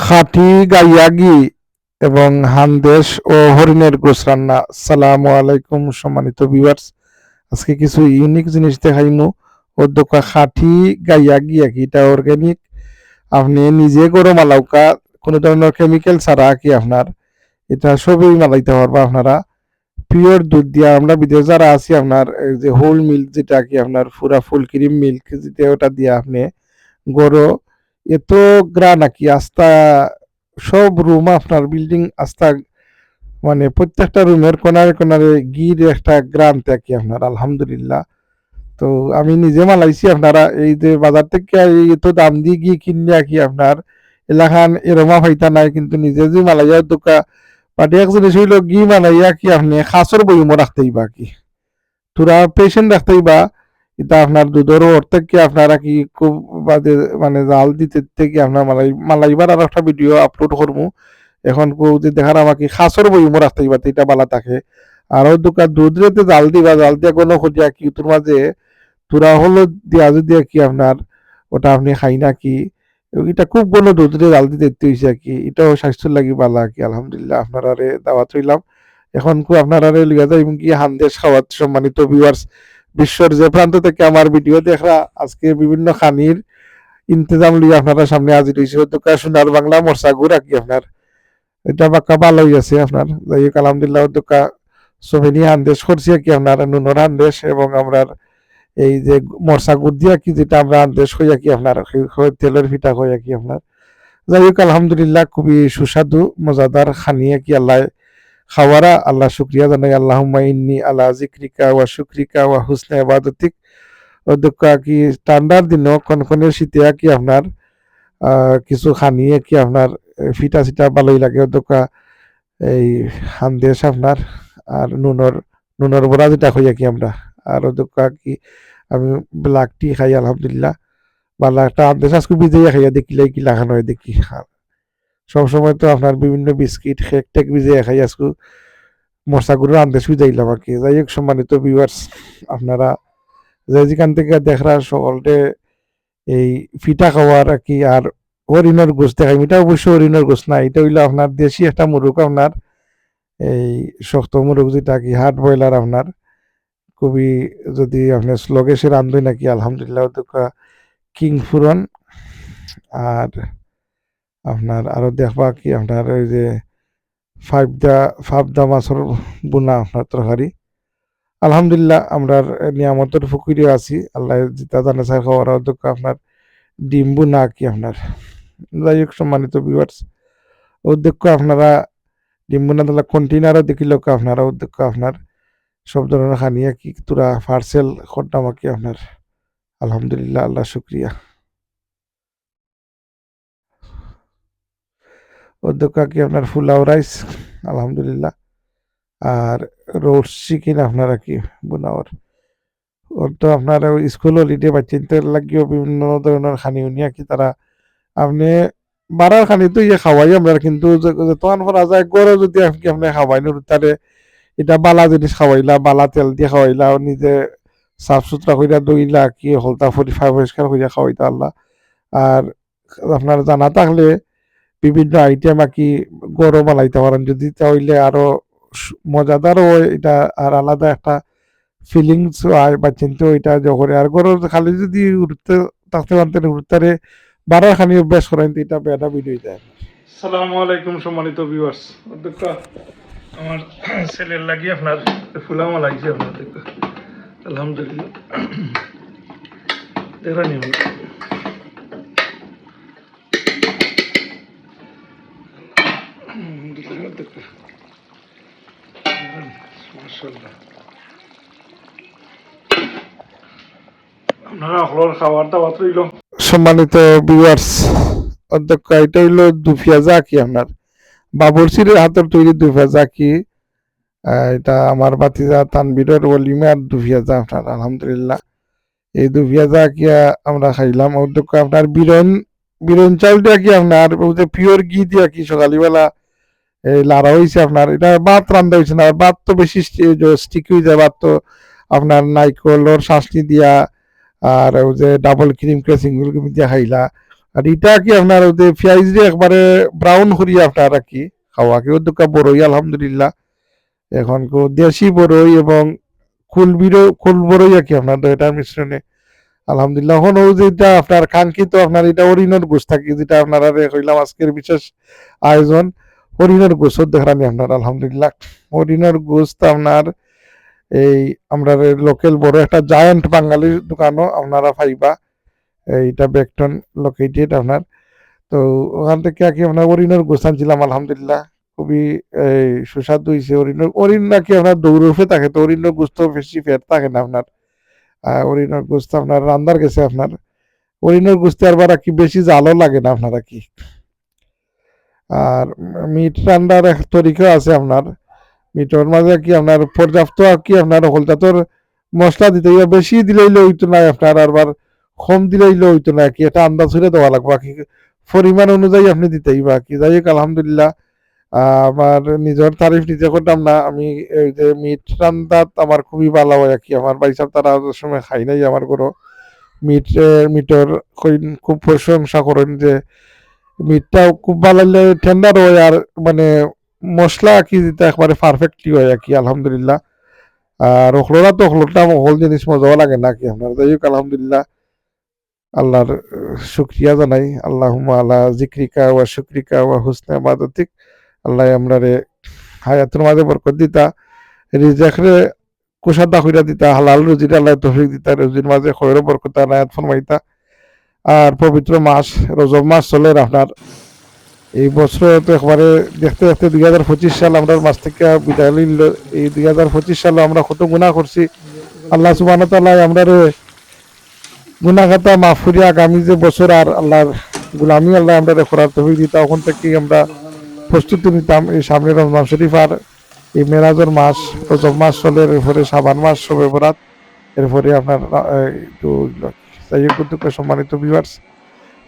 খাঁটি গাইয়া ঘি এবং হানদেশ ও হরিণের গোশ রান্না। সালামু আলাইকুম সম্মানিত ভিউয়ার্স, আজকে কিছু ইউনিক জিনিস দেখাইমু। ও দোকা খাঁটি গাইয়া ঘি আর কি, এটা অর্গানিক, আপনি নিজে গরু মালাউকা, কোনো ধরনের কেমিক্যাল ছাড়া কি আপনার এটা সবই মালাইতে পারবা আপনারা। পিওর দুধ দিয়া, আমরা বিদেশ যারা আছি আপনার এই যে হোল মিল্ক যেটা কি আপনার পুরা ফুল ক্রিম মিল্ক যেটা, ওটা দিয়া আপনি গরু এত গ্রা নাকি আস্তা সব রুম আপনার বিল্ডিং আস্তা, মানে প্রত্যেকটা রুমের কোনারে কোনারে গির একটা গ্রাম থাকে আপনার, আলহামদুলিল্লাহ। তো আমি নিজে মালাইছি আপনারা, এই যে বাজার থেকে এই এত দাম দিয়ে গিয়ে কিনে কি আপনার এলাকান এরমা ফাইতা নাই, কিন্তু নিজে যে মালাইয়া দোকা বাট এক জিনিস হইল গি মালাইয়া কি আপনি খাসর বইমো রাখতেই বা কি তোরা পেশেন্ট রাখতেই বা, এটা আপনার দুধের অর্থে কি আপনারা কি খুব বাদে মানে জাল দিতে থেকে আপনার মালাইবার আর একটা ভিডিও আপলোড করবো। এখন কেউ যে দেখার আমাকে খাসর বইমো রাখতেই বা এটা বালা থাকে। আর ওই দোকান দুধ রেতে জাল দিবা, জাল দিয়া কোনো খুঁজিয়া কি তোর মাঝে তোরা হলো দিয়া যদি কি আপনার ওটা আপনি খাই না কি, এটা খুব কোনো দুধ রে জাল দিতে দিতে হয়েছে আর কি, এটাও স্বাস্থ্যের লাগি বালা কি, আলহামদুলিল্লাহ। আপনারা দাওয়াত রইলাম। এখন আপনারা লিয়া যাই কি হান্দেশ খাওয়াত। সম্মানিত ভিউয়ার্স, বিশ্বর যে প্রান্ত থেকে আমার ভিডিও দেখা আজকে বিভিন্ন খানির ইন্তজাম লিয়ে আপনারা সামনে হাজির হয়েছে। দোকান সোনার বাংলা মরসাগুর আর কি আপনার, এটা বাক্কা ভালোই আছে আপনার। যাই হোক আলহামদুলিল্লাহ, দোকান সোভেনি হান্দেশ করছি আর কি আপনার, নুনর হান্দেশ এবং আমরা এই যে মরসাগুর দিয়া কি যেটা আমরা হান্দেশ হইয়া কি আপনার তেলের পিঠা হইয়া কি আপনার। যাই হোক আলহামদুলিল্লাহ, খুবই সুস্বাদু মজাদার খানিয়ে কি আল্লাহ খাওয়ারা, আল্লাহ শুক্রিয়া জানাই। আল্লাহুম্মা ইন্নি আলা যিকরিকা ওয়া শুকরিকা ওয়া হুসনি ইবাদাতিক। অধ্যক্ষ কি ঠান্ডার দিনও কনকনে শীতে কি আপনার কিছু খানিয়ে কি আপনার ফিটা সিটা ভালোই লাগে। অধ্যক্ষ এই হান্দেশ আপনার আর নুনর বড়া যেটা খাইয়া কি আমরা, আর অধ্যক্ষ কি আমি ব্ল্যাক টি খাই আলহামদুলিল্লাহ। বালা একটা হান্দেশ আজকে ভিজাইয়া খাইয়া দেখিলে কি লাগানো হয় দেখি। সবসময় তো আপনার বিভিন্ন বিস্কিট কেক টেক ভিজাইয়া খাই, আজকে মশাগুলোর আন্দেশ ভিজাইলাম আর কি। যাই হোক সম্মানিত ভিউয়ার্স, আপনারা যে যেখান থেকে দেখরা সকলকে এই ফিটা খাওয়ার আর কি। আর হরিণের গোস দেখাই, এটা অবশ্যই হরিণের গোস না, এটা হইলো আপনার দেশি একটা মুরগ আপনার, এই শক্ত মুরগ যেটা কি হার্ড বয়লার আপনার, খুবই যদি আপনার স্লগে সে রান্ধই নাকি আলহামদুলিল্লাহ। কিং ফুরন আর আপনার আরো দেখবা কি আপনার ওই যে ফাবদা মাছের বোনা আপনার তরকারি। আলহামদুলিল্লাহ আমরা নিয়ামতের ফুকুরে আছি, আল্লাহ যেটা জানে স্যার খাওয়ার। অধ্যক্ষ আপনার ডিম বোনা কি আপনার। যাই হোক সম্মানিত ভিউয়ার্স, উদ্যোগ আপনারা ডিম বোনা তাহলে কন্টেনারও দেখিল আপনারা। উদ্যোগ আপনার সব ধরনের খানিয়া কি তোরা পার্সেল করতাম কি আপনার, আলহামদুলিল্লাহ আল্লাহ শুক্রিয়া। উদ্যোগ কি আপনার ফুলাও রাইস আলহামদুলিল্লাহ, আর রোস্ট চিকেন আপনারা কি বোনাওয়ার। ওর তো আপনার স্কুল হলিডে বাচ্চাদের লাগিয়েও বিভিন্ন ধরনের খানি উনিয়া কি তারা আপনি বাড়ার খানি তো ইয়ে খাওয়াই আমরা, কিন্তু তখন করা যায় গড়ে যদি আপনি খাওয়াই না তারে এটা বালা জিনিস খাওয়াইলা, বালা তেল দিয়ে খাওয়াইলা, নিজে সাফ সুতরা কইরা দইলা কি হলতা পরিষ্কার কইরা খাওয়াইতা আল্লাহ। আর আপনার জানা থাকলে বিভিন্ন আইটেম আর কি গরম বানাইতে পারেন যদি, তাহলে আরো মজাদার হয় এটা, আর আলাদা একটা ফিলিংস হয় বা চিন্তা ওইটা যখন। আর গরম খালি যদি উঠতে থাকতে পারতেন উঠতে বারো খানি অভ্যাস করেন তো এটা বেটা ভিডিও যায়। সালামু আলাইকুম সম্মানিত ভিউয়ার্স, অধ্যক্ষ আমার ছেলের লাগি আপনার ফুলামা লাগছে আপনার দেখো আলহামদুলিল্লাহ। দেখা নিন মাশাআল্লাহ, আপনারা হলর খাবার দাবার রইল। সম্মানিত ভিউয়ার্স, অধ্যক্ষ এটা হইল দুফিয়া জাকি আপনার, বাবরসির হাতের তৈরি দুফিয়া জাকি। এটা আমার বাতিজা তানবীরের ওলিমার দুফিয়া যা আপনার, আলহামদুলিল্লাহ। এই দুফিয়া যা কি আমরা খাইলাম। অধ্যক্ষ আপনার বিরন বিরন চাউলটা কি আপনার পিওর ঘি দিয়া কি সকালবেলা এই লাড়া হয়েছে আপনার, এটা ভাত রান্ধা হয়েছে না, ভাত তো বেশি স্টিক হয়ে যায়। ভাত তো আপনার নাইকলর শাঁসনি দিয়া আর ওই যে ডাবল ক্রিম ক্রেসিং দিয়া খাইলা, আর এটা কি আপনার ওদের পেঁয়াজ দিয়ে একবারে ব্রাউন করিয়া আপনার আর কি খাওয়া কেউ দোকা বড়ই আলহামদুলিল্লাহ এখন দেশি বড়ই এবং কুল বড়ই আর কি আপনার এটার মিশ্রণে আলহামদুলিল্লাহ এখন ও যেটা আপনার কাঙ্ক্ষিত আপনার এটা হরিণের গোস থাকি যেটা আপনারা কইলাম আজকের বিশেষ আয়োজন হরিণের গোস দেখানি আপনার আলহামদুলিল্লাহ হরিণের গোস আপনার এই আমরা লোকাল বড় একটা জায়ান্ট বাঙালির দোকানও আপনারা পাইবা এইটা বেকটন লোকেটেড আপনার তো ওখান থেকে আর কি আপনার হরিণের গোস আনছিলাম আলহামদুলিল্লাহ খুবই সুস্বাদু হয়েছে হরিণ নাকি আপনার দৌড়ে থাকে তো হরিণের গোস তো বেশি ফেট থাকে না আপনার হরিণের গোস্ত আপনার রান্দার গেছে আপনার হরিণের গোস্তে আর কি বেশি জালও লাগে না আপনারা কি আর মিট রান্নার এক তরিকা আছে আপনার মিটর মাঝে কি আপনার পর্যাপ্ত আর কি আপনার হলদাতর মশলা দিতে হইবে বেশি দিলেইলে হইতো না আপনার আরবার কম দিলেইলে হইতো না কি এটা আন্দাজ করে দেওয়া লাগবে কি পরিমাণ অনুযায়ী আপনি দিতেই বা কি যাই হোক আলহামদুলিল্লাহ আমার নিজের তারিফ নিজে করতাম না আমি এই যে মিট রান্দাত আমার খুবই ভালো হয় আর কি আমার বাইসাব তারা সময় খাই নাই আমার ঘরও মিটর খুব প্রশংসা করেন যে মিটটাও খুব ভালো লাগলে টেন্ডার হয় আর মানে মশলা কি দিতে একবারে পারফেক্টলি হয় আর কি আলহামদুলিল্লাহ আর হলরা তো হলটা হল জিনিস মজাও লাগে না কি আপনার যাই হোক আলহামদুলিল্লাহ আল্লাহর শুক্রিয়া জানাই আল্লাহুম্মা আলা জিক্রিকা ওয়া শুক্রিকা ওয়া হুসনা ইবাদাতিক আল্লাহ আমরারে হায়াতের মাঝে বরকত দিতা রিজেকরে কুশাদা কইরা দিতা হালাল রুজির আল্লাহ তৌফিক দিতা রুজির মাঝে খয়র বরকত আনায়াত ফরমাইতা আর পবিত্র মাস রজব মাস চলে আপনার এই বছর তো একবারে দেখতে দেখতে 2025 সাল আমরা মাস থেকে বিদায় নিল এই 2025 সালে আমরা কত গুনাহ করছি আল্লাহ সুবহানাহু ওয়া তাআলা আমরারে গুনাহ খাতা মাফ করিয়া আগামী যে বছর আর আল্লাহর গোলামি আল্লাহ আমরা করার তৌফিক দিতা ওখান থেকে আমরা প্রস্তুতি নিতাম এই সামনে রমজান শরীফ আর এই মেরাজের মাস রজব মাস চলে এরপরে শাবান মাস শবে বরাত এরপরে আপনার একটু সম্মানিত ভিউয়ার্স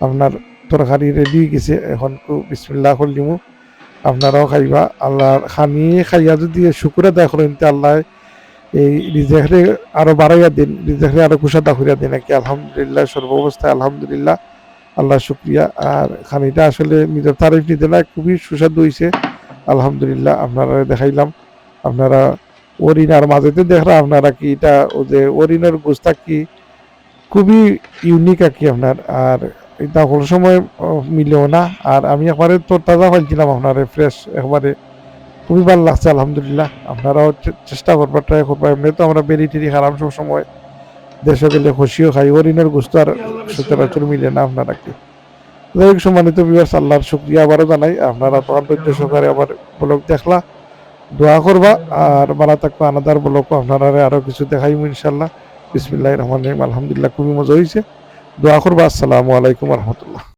আপনার তরকারি রেডি গেছে এখন বিসমিল্লাহ করলিমু আপনারাও খাইবা আল্লাহর খানি খাইয়া যদি শুকুর আদায় করেন আল্লাহ এই রিজেকরে আরো বাড়াইয়া দিন রিজেকরে আরো কুশাদা করিয়া দিন নাকি আলহামদুলিল্লাহ সর্বাবস্থায় আলহামদুলিল্লাহ আল্লাহ শুক্রিয়া আর খানিটা আসলে নিজের তারিফ নিতে না খুবই সুস্বাদু হয়েছে আলহামদুলিল্লাহ আপনারা দেখাইলাম আপনারা ওরিনার মাঝেতে দেখরা আপনারা কি এটা ও যে ওরিনের গোস্তা কি খুবই ইউনিক আর কি আপনার আর এটা কোনো সময় মিলেও না আর আমি একবারে তোর তাজা পাইছিলাম আপনার ফ্রেশ একবারে খুবই ভালো লাগছে আলহামদুলিল্লাহ আপনারাও চেষ্টা করবার ট্রাই করবা এমনি তো আমরা বেরি টেরি খারাপ সব সময় দেশে গেলে খুশিও খাই হরিণের গোস্ত আর সচরাচর মিলে না আপনারা কি যাই হোক সম্মানিত ভিউয়ার্স আল্লাহর শুকরিয়া আবারও জানাই আপনারা তো ধৈর্য সহকারে আবার ব্লগ দেখলা দোয়া করবা আর বালা থাকবা আনাদার ব্লগও আপনারা আরো কিছু দেখাইমু ইনশাল্লাহ বিসমিল্লাহির রহমানির রহিম আলহামদুলিল্লাহ খুবই মজা হয়েছে দোয়া করবা আসসালামু আলাইকুম রহমতুল্লাহ